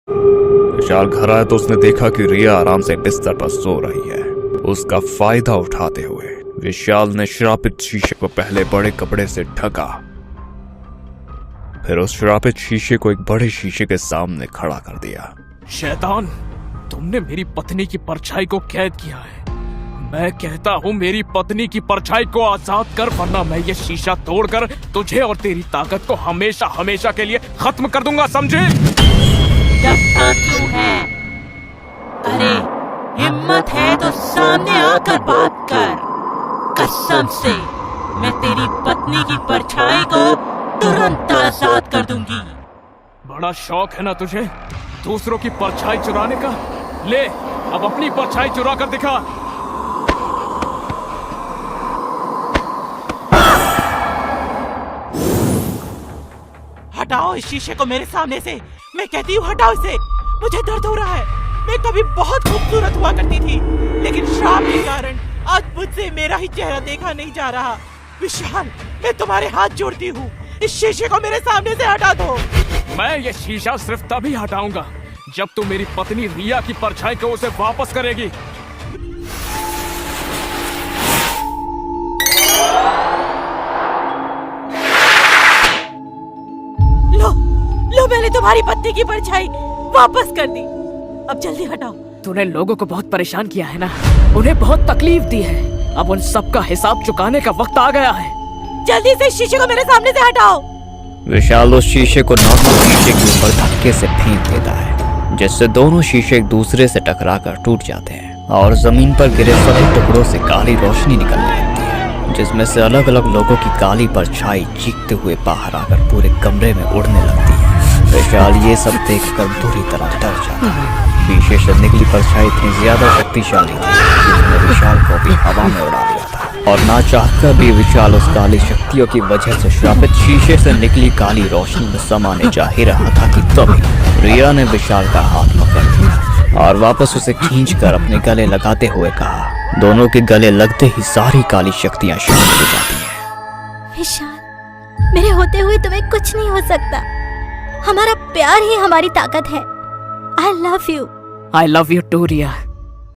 विशाल घर आया तो उसने देखा कि रिया आराम से बिस्तर पर सो रही है। उसका फायदा उठाते हुए विशाल ने श्रापित शीशे को पहले बड़े कपड़े से ढका, फिर उस श्रापित शीशे को एक बड़े शीशे के सामने खड़ा कर दिया। शैतान, तुमने मेरी पत्नी की परछाई को कैद किया है। मैं कहता हूँ मेरी पत्नी की परछाई को आजाद कर, वरना मैं ये शीशा तोड़कर तुझे और तेरी ताकत को हमेशा हमेशा के लिए खत्म कर दूंगा, समझे? डरता क्यों है? अरे हिम्मत है तो सामने आकर बात कर। कसम से मैं तेरी पत्नी की परछाई को तुरंत आजाद कर दूंगी। बड़ा शौक है ना तुझे दूसरों की परछाई चुराने का? ले, अब अपनी परछाई चुरा कर दिखा। हटाओ इस शीशे को मेरे सामने से। मैं कहती हूँ हटाओ इसे। मुझे दर्द हो रहा है। मैं कभी बहुत खूबसूरत हुआ करती थी, लेकिन श्राप के कारण आज मुझसे मेरा ही चेहरा देखा नहीं जा रहा। विशाल, मैं तुम्हारे हाथ जोड़ती हूँ, इस शीशे को मेरे सामने से हटा दो। मैं ये शीशा सिर्फ तभी हटाऊंगा जब तू मेरी पत्नी रिया की परछाई को उसे वापस करेगी। लो, मैंने तुम्हारी पत्नी की परछाई वापस कर दी। अब जल्दी हटाओ। तूने लोगों को बहुत परेशान किया है ना, उन्हें बहुत तकलीफ दी है। अब उन सब का हिसाब चुकाने का वक्त आ गया है। जल्दी से इस शीशे को मेरे सामने से हटाओ। विशाल उस शीशे को नॉर्मल शीशे के ऊपर धक्के से फेंक देता है, जिससे दोनों शीशे एक दूसरे से टकराकर टूट जाते हैं और जमीन पर गिरे सभी टुकड़ों से काली रोशनी निकलने लगती है, जिसमें से अलग अलग लोगों की काली परछाई चीखते हुए बाहर आकर पूरे कमरे में उड़ने लगती है। विशाल ये सब देखकर बुरी तरह डर जाता है। शीशे से निकली परछाई इतनी ज्यादा शक्तिशाली थी कि उसने विशाल को भी हवा में उड़ा दिया था, और ना चाहकर भी विशाल उस काली शक्तियों की वजह से श्रापित शीशे से निकली काली रोशनी में समाने जा ही रहा था कि तभी रिया ने विशाल का हाथ पकड़ लिया और वापस उसे खींचकर अपने गले लगाते हुए कहा। दोनों के गले लगते ही सारी काली शक्तियां शांत हो जाती हैं। विशाल, मेरे होते हुए तुम्हें कुछ नहीं हो सकता। हमारा प्यार ही हमारी ताकत है। I love you. I love you too, Riya.